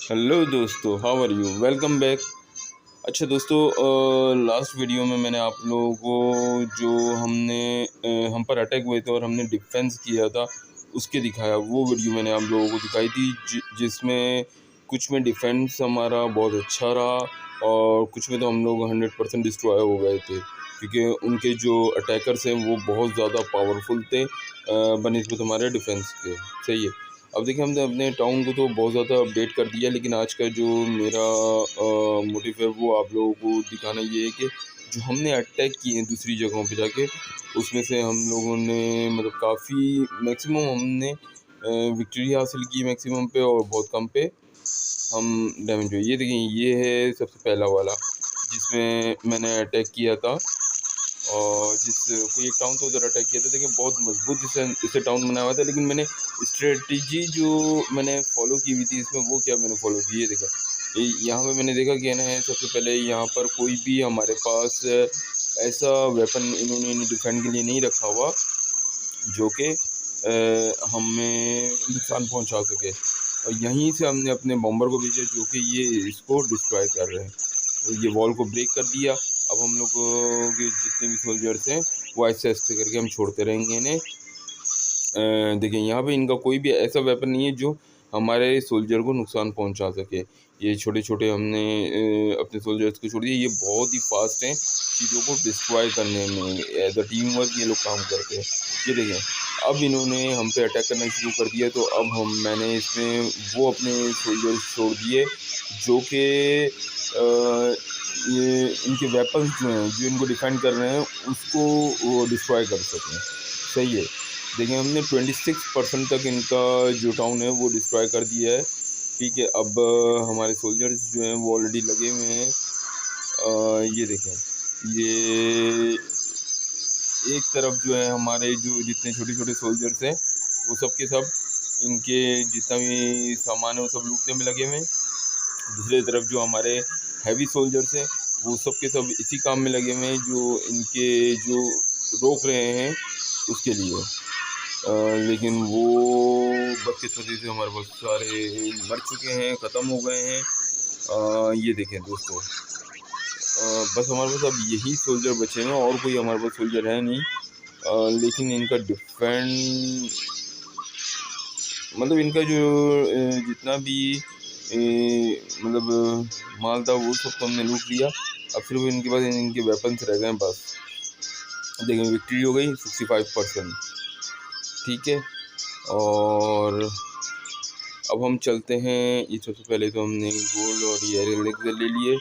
Hello दोस्तों, how are you? Welcome back. अच्छा दोस्तों, लास्ट वीडियो में मैंने आप लोगों को जो हम पर अटैक हुए थे और हमने डिफेंस किया था उसके दिखाया। वो वीडियो मैंने आप लोगों को दिखाई थी जिसमें कुछ में डिफेंस हमारा बहुत अच्छा रहा और कुछ में तो हम लोग 100% डिस्ट्रॉय हो गए थे, क्योंकि उनके जो अटैकर्स हैं वो बहुत ज़्यादा पावरफुल थे बनिस्बत हमारे डिफेंस के। सही है। अब देखिए, हमने अपने टाउन को तो बहुत ज़्यादा अपडेट कर दिया, लेकिन आज का जो मेरा मोटिव है वो आप लोगों को दिखाना ये है कि जो हमने अटैक किए हैं दूसरी जगहों पे जाके, उसमें से हम लोगों ने मतलब काफ़ी मैक्सिमम हमने विक्ट्री हासिल की मैक्सिमम पे, और बहुत कम पे हम डैमेज हुए। ये देखिए, ये है सबसे पहला वाला जिसमें मैंने अटैक किया था, और जिस कोई एक टाउन था उधर अटैक किया था। देखिए, बहुत मजबूत इसे टाउन बनाया हुआ था, लेकिन मैंने स्ट्रेटजी जो मैंने फॉलो की हुई थी इसमें, वो क्या मैंने फॉलो की है देखा। यहाँ पे मैंने देखा कि है सबसे पहले यहाँ पर कोई भी हमारे पास ऐसा वेपन इन्होंने डिफेंड के लिए नहीं रखा हुआ जो कि हमें नुकसान पहुंचा सके, और यहीं से हमने अपने बॉम्बर को भेजा जो कि ये इसको डिस्ट्रॉय कर रहे हैं। तो ये वॉल को ब्रेक कर दिया। अब हम लोग के जितने भी सोल्जर्स हैं वो ऐसे ऐसे करके हम छोड़ते रहेंगे इन्हें। देखिए, यहाँ पे इनका कोई भी ऐसा वेपन नहीं है जो हमारे सोल्जर को नुकसान पहुँचा सके। ये छोटे छोटे हमने अपने सोल्जर्स को छोड़ दिए। ये बहुत ही फास्ट हैं चीज़ों को डिस्ट्रॉय करने में, एज अ टीम वर्क ये लोग काम करते हैं। ये देखें, अब इन्होंने हम पे अटैक करना शुरू कर दिया, तो अब मैंने इसमें वो अपने सोल्जर्स छोड़ दिए जो कि ये इनके वेपन्स जो हैं जो इनको डिफेंड कर रहे हैं उसको वो डिस्ट्रॉय कर सकें। सही है। देखिए, हमने 26% तक इनका जो टाउन है वो डिस्ट्रॉय कर दिया है। ठीक है। अब हमारे सोल्जर्स जो हैं वो ऑलरेडी लगे हुए हैं। ये देखें, ये एक तरफ जो है हमारे जो जितने छोटे छोटे सोल्जर्स हैं वो सब के सब इनके जितना भी सामान है वो सब लूटने में लगे हुए हैं। दूसरी तरफ जो हमारे हैवी सोल्जर्स हैं वो सब के सब इसी काम में लगे हुए हैं जो इनके जो रोक रहे हैं उसके लिए। लेकिन वो बदकिस्मती से हमारे बहुत सारे मर चुके हैं, ख़त्म हो गए हैं। ये देखें दोस्तों, बस हमारे पास अब यही सोल्जर बचे हैं और कोई हमारे पास सोल्जर है नहीं। लेकिन इनका डिफेंड मतलब इनका जो जितना भी मतलब माल था वो सब तो हमने लूट लिया। अब सिर्फ इनके पास इनके वेपन्स रह गए हैं बस। देखिए, विक्ट्री हो गई 65%। ठीक है। और अब हम चलते हैं। ये सबसे पहले तो हमने गोल्ड और ये एलेक्सर ले लिए।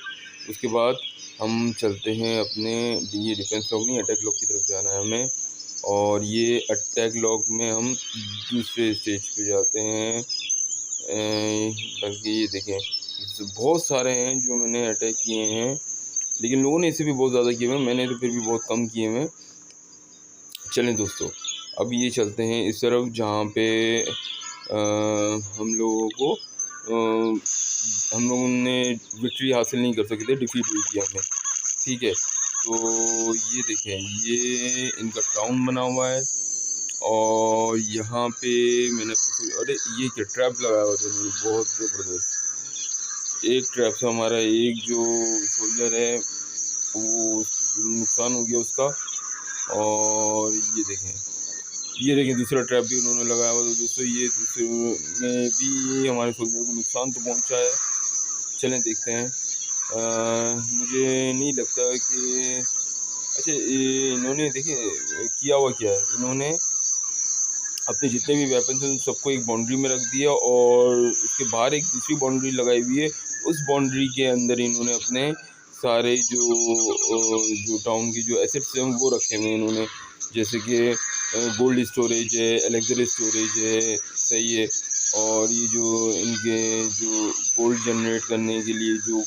उसके बाद हम चलते हैं अपने ये डिफेंस लॉक नहीं, अटैक लॉक की तरफ जाना है हमें। और ये अटैक लॉक में हम दूसरे स्टेज पे जाते हैं। बल्कि ये देखें, बहुत सारे हैं जो मैंने अटैक किए हैं, लेकिन लोगों ने इसे भी बहुत ज़्यादा किए हुए हैं, मैंने तो फिर भी बहुत कम किए हुए हैं। चलें दोस्तों, अब ये चलते हैं इस तरफ जहाँ पे हम लोगों को हम लोगों ने विक्ट्री हासिल नहीं कर सके थे, डिफीट हुई थी हमें। ठीक है। तो ये देखें, ये इनका टाउन बना हुआ है, और यहाँ पे मैंने अरे ये क्या ट्रैप लगाया हुआ था बहुत ज़बरदस्त। एक ट्रैप से हमारा एक जो सोल्जर है वो नुकसान हो गया उसका। और ये देखें दूसरा ट्रैप भी उन्होंने लगाया हुआ था दोस्तों। ये दूसरे में भी हमारे सोल्जर को नुकसान तो पहुंचा है। चलें देखते हैं। मुझे नहीं लगता कि अच्छा इन्होंने देखिए किया हुआ क्या है। इन्होंने अपने जितने भी वेपन्स हैं उन सबको एक बाउंड्री में रख दिया, और उसके बाहर एक दूसरी बाउंड्री लगाई हुई है। उस बाउंड्री के अंदर इन्होंने अपने सारे जो टाउन की जो एसेट्स हैं वो रखे हुए हैं इन्होंने, जैसे कि गोल्ड स्टोरेज है, एलेक्सर स्टोरेज है। सही है। और ये जो इनके जो गोल्ड जनरेट करने के लिए जो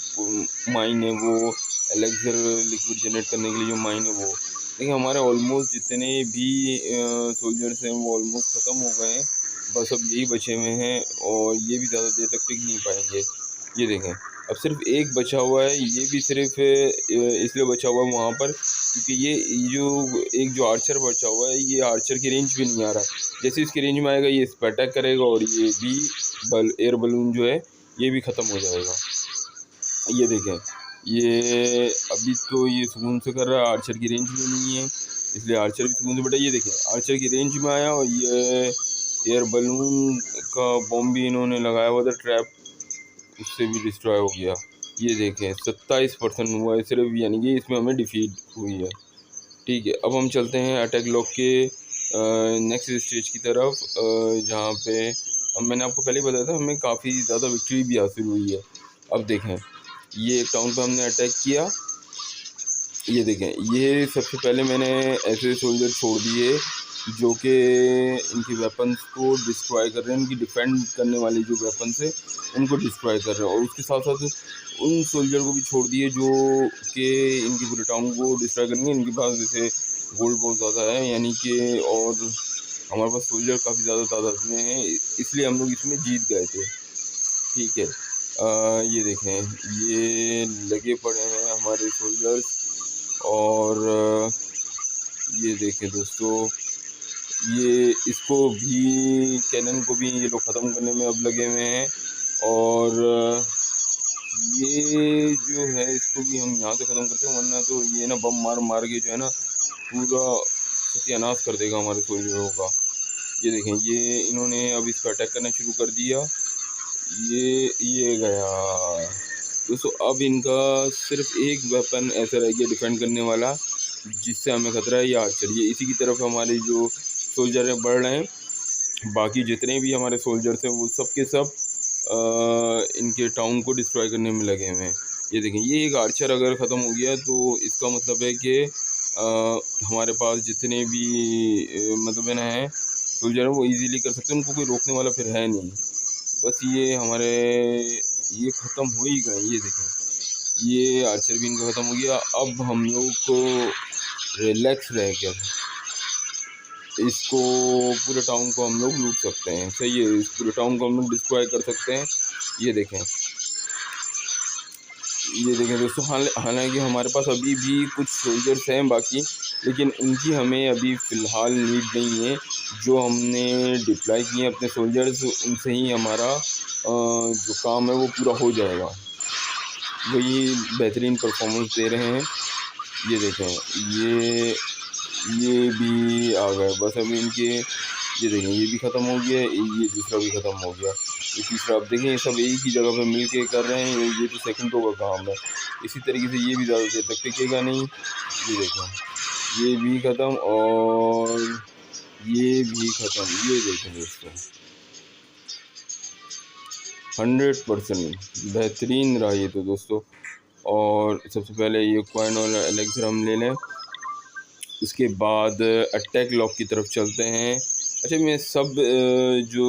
माइन है वो, एलेक्सर लिक्विड जनरेट करने के लिए जो माइन है वो। देखिए, हमारे ऑलमोस्ट जितने भी सोल्जर्स हैं वो ऑलमोस्ट ख़त्म हो गए हैं। बस अब यही बचे हुए हैं, और ये भी ज़्यादा देर तक टिक नहीं पाएंगे। ये देखें, अब सिर्फ एक बचा हुआ है। ये भी सिर्फ इसलिए बचा हुआ है वहाँ पर क्योंकि ये जो आर्चर बचा हुआ है, ये आर्चर की रेंज भी नहीं आ रहा। जैसे इसकी रेंज में आएगा ये इस पर अटैक करेगा, और ये भी एयर बलून जो है ये भी ख़त्म हो जाएगा। ये देखें, ये अभी तो ये सुकून से कर रहा है, आर्चर की रेंज में नहीं है, इसलिए आर्चर भी सुकून से बैठा। ये देखें, आर्चर की रेंज में आया और ये एयर बलून का बॉम्ब भी इन्होंने लगाया हुआ था ट्रैप, उससे भी डिस्ट्रॉय हो गया। ये देखें 27% हुआ है सिर्फ, यानी कि इसमें हमें डिफीट हुई है। ठीक है, अब हम चलते हैं अटैक लॉक के नेक्स्ट स्टेज की तरफ, जहाँ पे मैंने आपको पहले ही बताया था हमें काफ़ी ज़्यादा विक्ट्री भी हासिल हुई है। अब देखें, ये एक टाउन पे हमने अटैक किया। ये देखें, ये सबसे पहले मैंने ऐसे सोल्जर छोड़ दिए जो कि इनकी वेपन्स को डिस्ट्रॉय कर रहे हैं, इनकी डिफेंड करने वाले जो वेपन्स है उनको डिस्ट्रॉय कर रहे हैं, और उसके साथ साथ उन सोल्जर को भी छोड़ दिए जो कि इनकी पूरे टाउन को डिस्ट्रॉय करेंगे। इनके पास जैसे गोल्ड बहुत ज़्यादा है, यानी कि, और हमारे पास सोल्जर काफ़ी ज़्यादा तादाद में है, इसलिए हम लोग इसमें जीत गए थे। ठीक है, ये देखें, ये लगे पड़े हैं हमारे सोल्जर्स, और ये देखें दोस्तों, ये इसको भी, कैनन को भी ये लोग ख़त्म करने में अब लगे हुए हैं, और ये जो है इसको भी हम यहाँ से ख़त्म करते हैं, वरना तो ये ना बम मार मार के जो है ना पूरा सत्यानाश कर देगा हमारे सोल्जरों का। ये देखें, ये इन्होंने अब इस पर अटैक करना शुरू कर दिया। ये गया दोस्तों। अब इनका सिर्फ एक वेपन ऐसा रह गया डिफेंड करने वाला जिससे हमें खतरा है, ये आर्चर। ये इसी की तरफ हमारे जो सोल्जर हैं बढ़ रहे हैं। बाकी जितने भी हमारे सोल्जर्स हैं वो सब के सब इनके टाउन को डिस्ट्रॉय करने में लगे हुए हैं। ये देखें, ये एक आर्चर अगर ख़त्म हो गया तो इसका मतलब है कि हमारे पास जितने भी मतलब है ना है सोल्जर हैं वो इजीली कर सकते हैं, उनको कोई रोकने वाला फिर है नहीं। बस ये हमारे ये ख़त्म हो ही गए। ये देखें, ये आर्चर भी इनका ख़त्म हो गया। अब हम लोग को रिलैक्स रह गया, इसको पूरे टाउन को हम लोग लूट सकते हैं। सही है, इस पूरे टाउन को हम लोग डिस्ट्रॉय कर सकते हैं। ये देखें, ये देखें दोस्तों, हालांकि हमारे पास अभी भी कुछ सोल्जर्स हैं बाकी, लेकिन उनकी हमें अभी फ़िलहाल नीड नहीं है। जो हमने डिप्लॉय किए हैं अपने सोल्जर्स, उनसे ही हमारा जो काम है वो पूरा हो जाएगा। वही बेहतरीन परफॉर्मेंस दे रहे हैं। ये देखें, ये भी आ गए। बस अभी इनके, ये देखें, ये भी ख़त्म हो गया, ये दूसरा भी ख़त्म हो गया, ये तीसरा। अब देखें, ये सब एक ही जगह पे मिल के कर रहे हैं, ये तो सेकंडों का काम है। इसी तरीके से ये भी ज़्यादा देर तक टिकेगा नहीं। ये देखें, ये भी ख़त्म और ये भी ख़त्म। ये देखें दोस्तों, 100% बेहतरीन रहा ये तो दोस्तों। और सबसे पहले ये कॉइन और एलेक्सर हम ले लें, उसके बाद अटैक लॉक की तरफ चलते हैं। अच्छा, मैं सब जो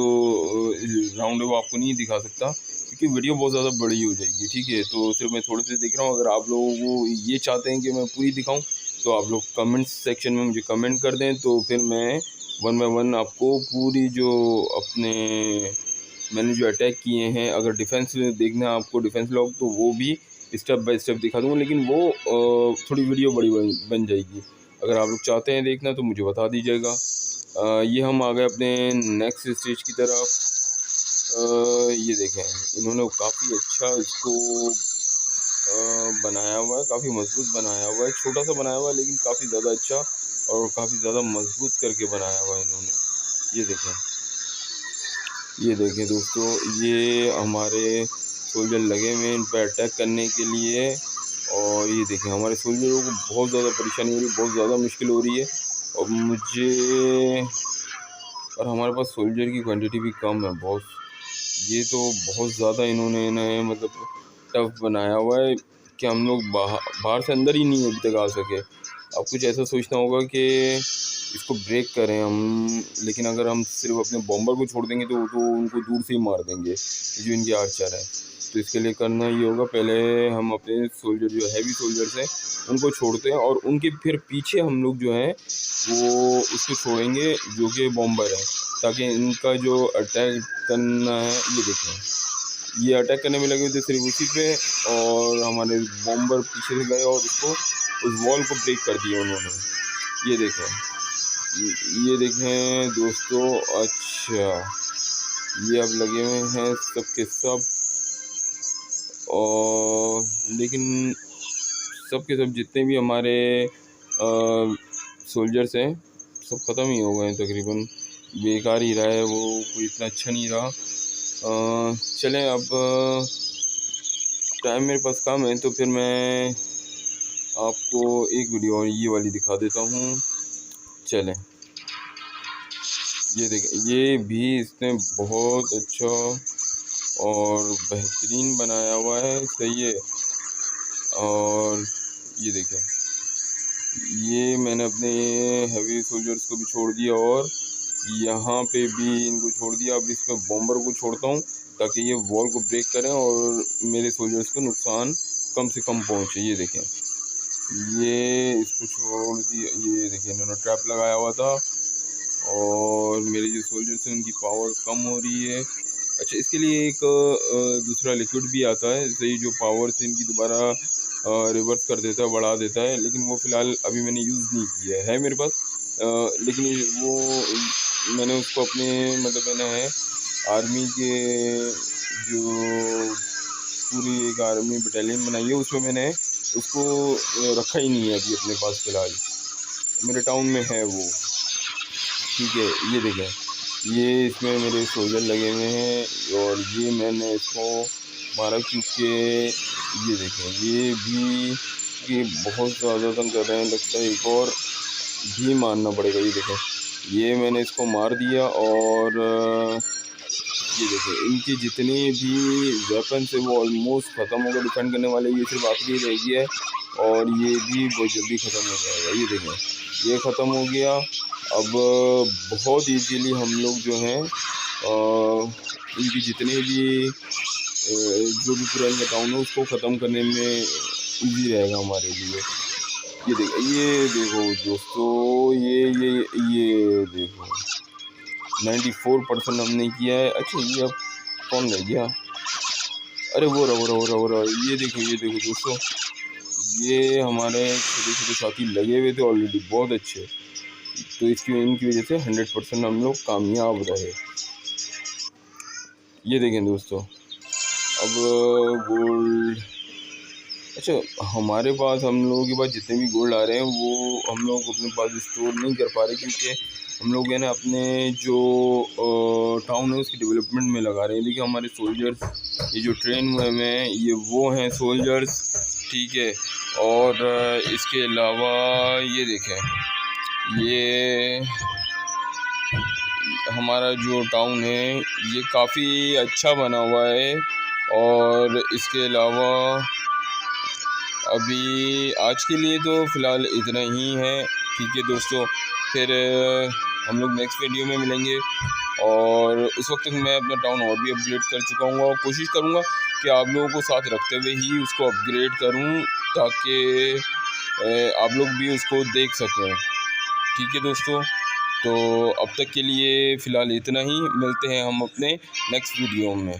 राउंड है वो आपको नहीं दिखा सकता क्योंकि वीडियो बहुत ज़्यादा बड़ी हो जाएगी। ठीक है, तो सिर्फ मैं थोड़े से दिख रहा हूँ। अगर आप लोगों को ये चाहते हैं कि मैं पूरी दिखाऊं तो आप लोग कमेंट सेक्शन में मुझे कमेंट कर दें, तो फिर मैं 1 बाय 1 आपको पूरी जो अपने मैंने जो अटैक किए हैं, अगर डिफेंस देखना है आपको डिफेंस लॉक, तो वो भी स्टेप बाय स्टेप दिखा दूँगा, लेकिन वो थोड़ी वीडियो बड़ी बन जाएगी। अगर आप लोग चाहते हैं देखना तो मुझे बता दीजिएगा। ये हम आ गए अपने नेक्स्ट स्टेज की तरफ। ये देखें, इन्होंने काफ़ी अच्छा इसको बनाया हुआ है, काफ़ी मजबूत बनाया हुआ है। छोटा सा बनाया हुआ है लेकिन काफ़ी ज़्यादा अच्छा और काफ़ी ज़्यादा मजबूत करके बनाया हुआ है इन्होंने। ये देखें, ये देखें दोस्तों, ये हमारे सोल्जर लगे हुए हैं इन पर अटैक करने के लिए। और ये देखें, हमारे सोल्जरों को बहुत ज़्यादा परेशानी हो रही है, बहुत ज़्यादा मुश्किल हो रही है। और मुझे, और हमारे पास सोल्जर की क्वांटिटी भी कम है बहुत। ये तो बहुत ज़्यादा इन्होंने इन्हें मतलब टफ बनाया हुआ है कि हम लोग बाहर से अंदर ही नहीं अभी तक आ सके। अब कुछ ऐसा सोचना होगा कि इसको ब्रेक करें हम, लेकिन अगर हम सिर्फ अपने बॉम्बर को छोड़ देंगे तो उनको दूर से ही मार देंगे जो इनके आर्चर हैं। तो इसके लिए करना ये होगा, पहले हम अपने सोल्जर जो हैवी सोल्जर्स हैं उनको छोड़ते हैं और उनके फिर पीछे हम लोग जो हैं वो उसको छोड़ेंगे जो कि बॉम्बर है, ताकि इनका जो अटैक करना है, ये देखें, ये अटैक करने में लगे हुए थे सिर्फ उसी पे, और हमारे बॉम्बर पीछे से गए और उसको उस वॉल को ब्रेक कर दिया उन्होंने। ये देखें, ये देखें दोस्तों। अच्छा, ये अब लगे हुए हैं सब के सब और लेकिन सब के सब जितने भी हमारे सोल्जर्स हैं सब ख़त्म ही हो गए हैं तकरीबन, बेकार ही रहा है वो, कोई इतना अच्छा नहीं रहा। चलें अब टाइम मेरे पास कम है तो फिर मैं आपको एक वीडियो ये वाली दिखा देता हूँ। चलें, ये देखें, ये भी इसने बहुत अच्छा और बेहतरीन बनाया हुआ है, सही है। और ये देखें, ये मैंने अपने हैवी सोल्जर्स को भी छोड़ दिया और यहाँ पे भी इनको छोड़ दिया। अब इसमें बॉम्बर को छोड़ता हूँ ताकि ये वॉल को ब्रेक करें और मेरे सोल्जर्स को नुकसान कम से कम पहुँचे। ये देखें, ये इसको छोड़ दिया, ये देखें इन्होंने ट्रैप लगाया हुआ था और मेरे जो सोल्जर्स हैं उनकी पावर कम हो रही है। अच्छा, इसके लिए एक दूसरा लिक्विड भी आता है सही, जो पावर से इनकी दोबारा रिवर्स कर देता है, बढ़ा देता है, लेकिन वो फ़िलहाल अभी मैंने यूज़ नहीं किया है मेरे पास। लेकिन वो मैंने उसको अपने मतलब मैंने है आर्मी के जो पूरी एक आर्मी बटालियन बनाई है उसमें मैंने उसको रखा ही नहीं है अभी अपने पास फ़िलहाल, मेरे टाउन में है वो। ठीक है, ये देखें, ये इसमें मेरे सोल्जर लगे हुए हैं और ये मैंने इसको मारा क्योंकि ये देखें, ये भी बहुत ज़्यादा तंग कर रहे हैं, लगता है एक और भी मारना पड़ेगा। ये देखें, ये मैंने इसको मार दिया और ये देखें, इनके जितने भी वेपन्स है वो ऑलमोस्ट ख़त्म हो गए डिफेंड करने वाले, ये सिर्फ आखिरी रह गया है और ये भी बहुत जल्दी ख़त्म हो जाएगा। ये देखें, ये ख़त्म हो गया। अब बहुत इजीली हम लोग जो हैं इनकी जितने भी जो भी पूरा इनका टाउन है उसको ख़त्म करने में इजी रहेगा हमारे लिए। ये देखो दोस्तों, ये देखो 94% हमने किया है। अच्छा, ये अब कौन रह गया? अरे वो रहा। ये देखो दोस्तों, ये हमारे छोटे छोटे साथी लगे हुए थे ऑलरेडी बहुत अच्छे, तो इनकी वजह से 100% हम लोग कामयाब रहे। ये देखें दोस्तों, अब गोल्ड, अच्छा हमारे पास, हम लोगों के पास जितने भी गोल्ड आ रहे हैं वो हम लोग अपने पास स्टोर नहीं कर पा रहे क्योंकि हम लोग है ना अपने जो टाउन है उसकी डेवलपमेंट में लगा रहे हैं। देखिए हमारे सोल्जर्स ये जो ट्रेन हुए हैं ये वो हैं सोल्जर्स, ठीक है। और इसके अलावा ये देखें, ये हमारा जो टाउन है ये काफ़ी अच्छा बना हुआ है। और इसके अलावा अभी आज के लिए तो फ़िलहाल इतना ही है, ठीक है दोस्तों। फिर हम लोग नेक्स्ट वीडियो में मिलेंगे और उस वक्त तक मैं अपना टाउन और भी अपग्रेड कर चुका हूँ और कोशिश करूँगा कि आप लोगों को साथ रखते हुए ही उसको अपग्रेड करूँ ताकि आप लोग भी उसको देख सकें, ठीक है दोस्तों। तो अब तक के लिए फ़िलहाल इतना ही, मिलते हैं हम अपने नेक्स्ट वीडियो में।